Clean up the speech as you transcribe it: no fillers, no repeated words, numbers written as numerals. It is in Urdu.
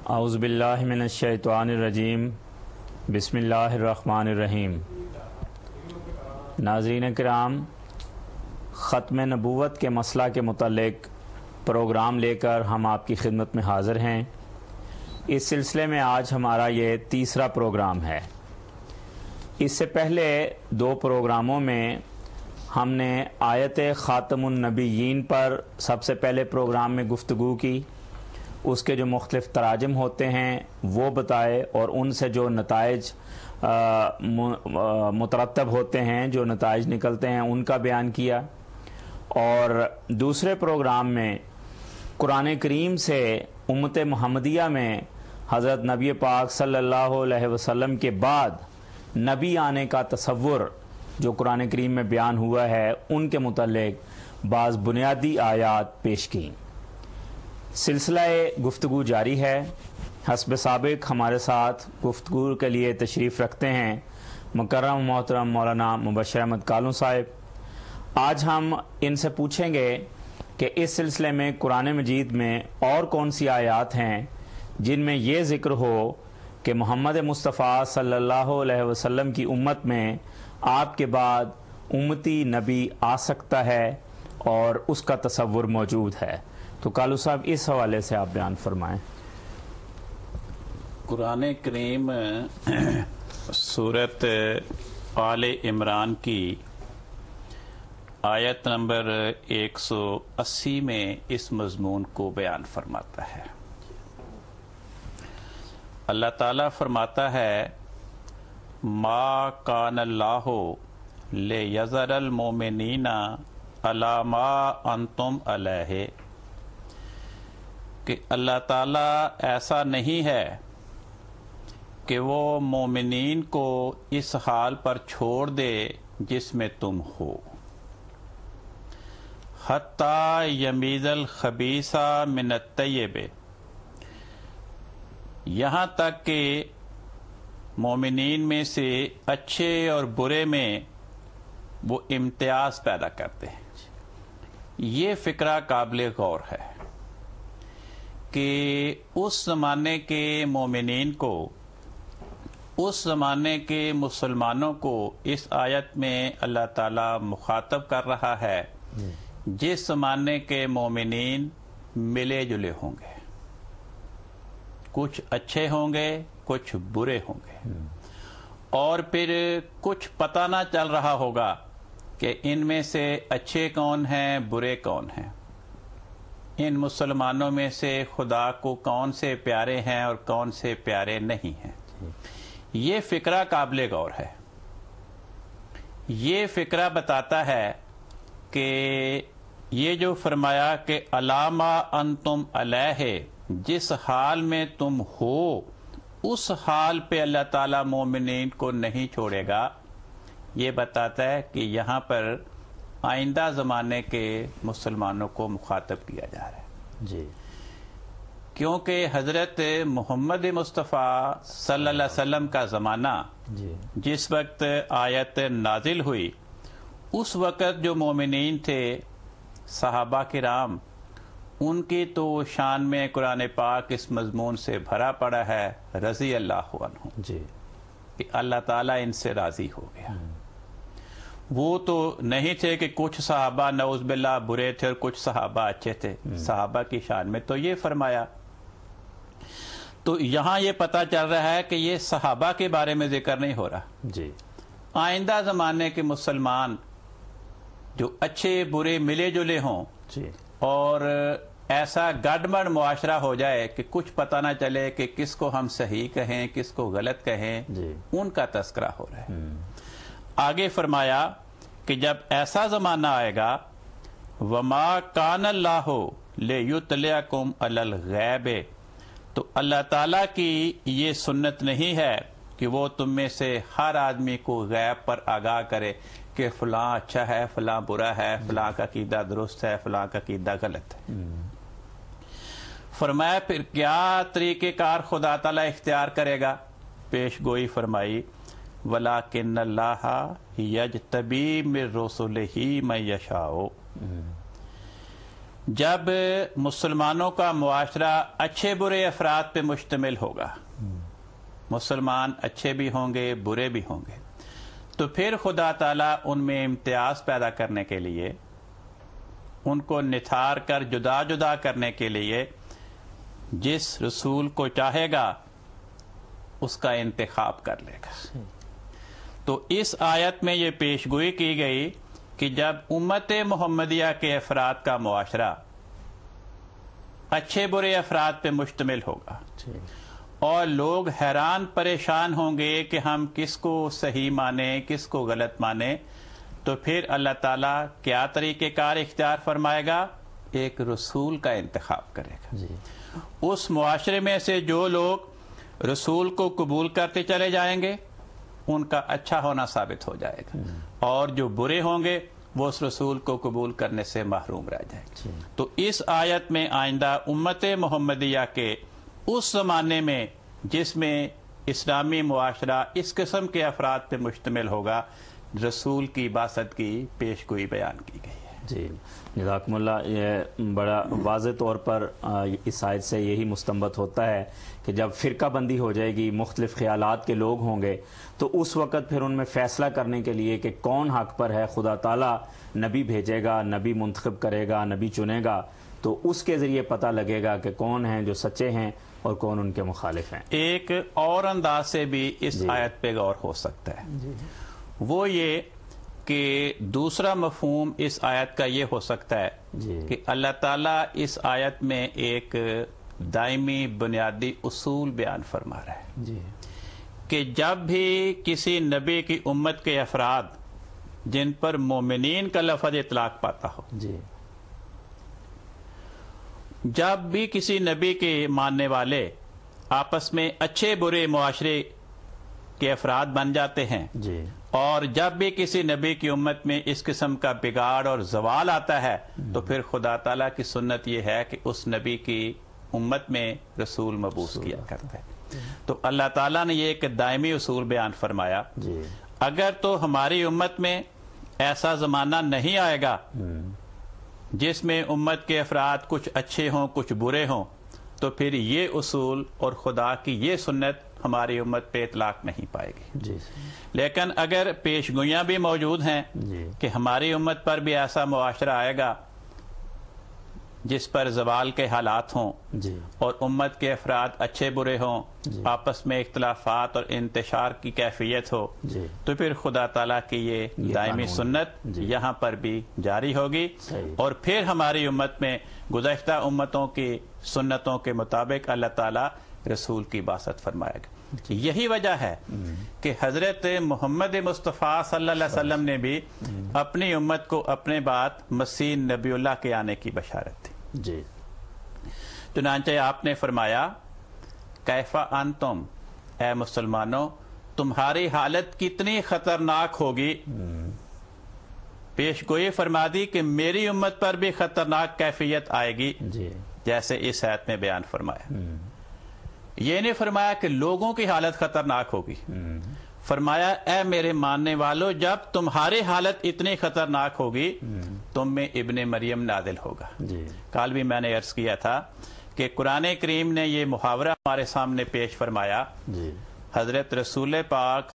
اعوذ باللہ من الشیطان الرجیم بسم اللہ الرحمن الرحیم۔ ناظرین کرام، ختم نبوت کے مسئلہ کے متعلق پروگرام لے کر ہم آپ کی خدمت میں حاضر ہیں۔ اس سلسلے میں آج ہمارا یہ تیسرا پروگرام ہے۔ اس سے پہلے دو پروگراموں میں ہم نے آیت خاتم النبیین پر سب سے پہلے پروگرام میں گفتگو کی، اس کے جو مختلف تراجم ہوتے ہیں وہ بتائے اور ان سے جو نتائج مترتب ہوتے ہیں، جو نتائج نکلتے ہیں، ان کا بیان کیا۔ اور دوسرے پروگرام میں قرآن کریم سے امت محمدیہ میں حضرت نبی پاک صلی اللہ علیہ وسلم کے بعد نبی آنے کا تصور جو قرآن کریم میں بیان ہوا ہے، ان کے متعلق بعض بنیادی آیات پیش کی۔ سلسلہ گفتگو جاری ہے۔ حسب سابق ہمارے ساتھ گفتگو کے لیے تشریف رکھتے ہیں مکرم محترم مولانا مبشر احمد کالوں صاحب۔ آج ہم ان سے پوچھیں گے کہ اس سلسلے میں قرآن مجید میں اور کون سی آیات ہیں جن میں یہ ذکر ہو کہ محمد مصطفیٰ صلی اللہ علیہ وسلم کی امت میں آپ کے بعد امتی نبی آ سکتا ہے اور اس کا تصور موجود ہے۔ تو کالو صاحب اس حوالے سے آپ بیان فرمائیں۔ قرآن کریم سورت آل عمران کی آیت نمبر 180 میں اس مضمون کو بیان فرماتا ہے۔ اللہ تعالیٰ فرماتا ہے ما کان اللہ لیذر المؤمنین علی ما انتم علیہ، کہ اللہ تعالیٰ ایسا نہیں ہے کہ وہ مومنین کو اس حال پر چھوڑ دے جس میں تم ہو، حتی یمیز الخبیث من الطیب، یہاں تک کہ مومنین میں سے اچھے اور برے میں وہ امتیاز پیدا کرتے ہیں۔ یہ فکرہ قابل غور ہے کہ اس زمانے کے مومنین کو، اس زمانے کے مسلمانوں کو اس آیت میں اللہ تعالیٰ مخاطب کر رہا ہے جس زمانے کے مومنین ملے جلے ہوں گے، کچھ اچھے ہوں گے، کچھ برے ہوں گے، اور پھر کچھ پتہ نہ چل رہا ہوگا کہ ان میں سے اچھے کون ہیں، برے کون ہیں، ان مسلمانوں میں سے خدا کو کون سے پیارے ہیں اور کون سے پیارے نہیں ہیں۔ یہ فکرہ قابل غور ہے۔ یہ فکرہ بتاتا ہے کہ یہ جو فرمایا کہ علامہ انتم علیہ، جس حال میں تم ہو اس حال پہ اللہ تعالیٰ مومنین کو نہیں چھوڑے گا، یہ بتاتا ہے کہ یہاں پر آئندہ زمانے کے مسلمانوں کو مخاطب کیا جا رہا ہے۔ جی، کیونکہ حضرت محمد مصطفیٰ صلی اللہ علیہ وسلم کا زمانہ جس وقت آیت نازل ہوئی، اس وقت جو مومنین تھے صحابہ کرام، ان کی تو شان میں قرآن پاک اس مضمون سے بھرا پڑا ہے رضی اللہ عنہ، کہ اللہ تعالیٰ ان سے راضی ہو گیا۔ وہ تو نہیں تھے کہ کچھ صحابہ نعوذ باللہ برے تھے اور کچھ صحابہ اچھے تھے۔ صحابہ کی شان میں تو یہ فرمایا۔ تو یہاں یہ پتہ چل رہا ہے کہ یہ صحابہ کے بارے میں ذکر نہیں ہو رہا۔ آئندہ زمانے کے مسلمان جو اچھے برے ملے جلے ہوں اور ایسا گڈمڑ معاشرہ ہو جائے کہ کچھ پتہ نہ چلے کہ کس کو ہم صحیح کہیں کس کو غلط کہیں، ان کا تذکرہ ہو رہا ہے۔ آگے فرمایا کہ جب ایسا زمانہ آئے گا، وَمَا كَانَ اللَّهُ لِيُطْلِعَكُمْ عَلَى الْغَيْبِ، تو اللہ تعالیٰ کی یہ سنت نہیں ہے کہ وہ تم میں سے ہر آدمی کو غیب پر آگاہ کرے کہ فلاں اچھا ہے، فلاں برا ہے، فلاں کا عقیدہ درست ہے، فلاں کا عقیدہ غلط ہے۔ فرمایا پھر کیا طریقہ کار خدا تعالیٰ اختیار کرے گا؟ پیش گوئی فرمائی وَلَٰكِنَّ اللَّهَ يَجْتَبِي مِن رُّسُلِهِ مَن يَشَاءُ، جب مسلمانوں کا معاشرہ اچھے برے افراد پہ مشتمل ہوگا، مسلمان اچھے بھی ہوں گے برے بھی ہوں گے، تو پھر خدا تعالیٰ ان میں امتیاز پیدا کرنے کے لیے، ان کو نتھار کر جدا جدا کرنے کے لیے جس رسول کو چاہے گا اس کا انتخاب کر لے گا۔ تو اس آیت میں یہ پیشگوئی کی گئی کہ جب امت محمدیہ کے افراد کا معاشرہ اچھے برے افراد پہ مشتمل ہوگا اور لوگ حیران پریشان ہوں گے کہ ہم کس کو صحیح مانیں کس کو غلط مانیں، تو پھر اللہ تعالیٰ کیا طریقہ کار اختیار فرمائے گا؟ ایک رسول کا انتخاب کرے گا۔ اس معاشرے میں سے جو لوگ رسول کو قبول کرتے چلے جائیں گے ان کا اچھا ہونا ثابت ہو جائے گا، اور جو برے ہوں گے وہ اس رسول کو قبول کرنے سے محروم رہ جائیں گے۔ تو اس آیت میں آئندہ امت محمدیہ کے اس زمانے میں جس میں اسلامی معاشرہ اس قسم کے افراد پہ مشتمل ہوگا، رسول کی بعثت کی پیشگوئی بیان کی گئی ہے۔ جی جزاکم اللہ، یہ بڑا واضح طور پر اس آیت سے یہی مستنبط ہوتا ہے کہ جب فرقہ بندی ہو جائے گی، مختلف خیالات کے لوگ ہوں گے، تو اس وقت پھر ان میں فیصلہ کرنے کے لیے کہ کون حق پر ہے، خدا تعالیٰ نبی بھیجے گا، نبی منتخب کرے گا، نبی چنے گا، تو اس کے ذریعے پتہ لگے گا کہ کون ہیں جو سچے ہیں اور کون ان کے مخالف ہیں۔ ایک اور انداز سے بھی اس آیت پہ غور ہو سکتا ہے، وہ یہ کہ دوسرا مفہوم اس آیت کا یہ ہو سکتا ہے کہ اللہ تعالیٰ اس آیت میں ایک دائمی بنیادی اصول بیان فرما رہا ہے کہ جب بھی کسی نبی کی امت کے افراد جن پر مومنین کا لفظ اطلاق پاتا ہو، جب بھی کسی نبی کے ماننے والے آپس میں اچھے برے معاشرے کے افراد بن جاتے ہیں، اور جب بھی کسی نبی کی امت میں اس قسم کا بگاڑ اور زوال آتا ہے، تو پھر خدا تعالیٰ کی سنت یہ ہے کہ اس نبی کی امت میں رسول مبعوث کیا کرتا ہے۔ تو اللہ تعالیٰ نے یہ ایک دائمی اصول بیان فرمایا، اگر تو ہماری امت میں ایسا زمانہ نہیں آئے گا جس میں امت کے افراد کچھ اچھے ہوں کچھ برے ہوں، تو پھر یہ اصول اور خدا کی یہ سنت ہماری امت پہ اطلاق نہیں پائے گی۔ لیکن اگر پیشگوئیاں بھی موجود ہیں کہ ہماری امت پر بھی ایسا معاشرہ آئے گا جس پر زوال کے حالات ہوں اور امت کے افراد اچھے برے ہوں، آپس میں اختلافات اور انتشار کی کیفیت ہو، تو پھر خدا تعالیٰ کی یہ دائمی سنت یہاں پر بھی جاری ہوگی، اور پھر ہماری امت میں گزشتہ امتوں کی سنتوں کے مطابق اللہ تعالیٰ رسول کی بعثت فرمائے گا۔ یہی وجہ ہے کہ حضرت محمد مصطفیٰ صلی اللہ علیہ وسلم نے بھی اپنی امت کو اپنے بعد مسیح نبی اللہ کے آنے کی بشارت دی۔ چنانچہ آپ نے فرمایا، کیفا انتم، اے مسلمانوں تمہاری حالت کتنی خطرناک ہوگی۔ پیش گوئی فرما دی کہ میری امت پر بھی خطرناک کیفیت آئے گی، جیسے اس آیت میں بیان فرمایا۔ یہ نہیں فرمایا کہ لوگوں کی حالت خطرناک ہوگی، فرمایا اے میرے ماننے والوں جب تمہاری حالت اتنی خطرناک ہوگی تم میں ابن مریم نازل ہوگا۔ کل بھی میں نے عرض کیا تھا کہ قرآن کریم نے یہ محاورہ ہمارے سامنے پیش فرمایا، حضرت رسول پاک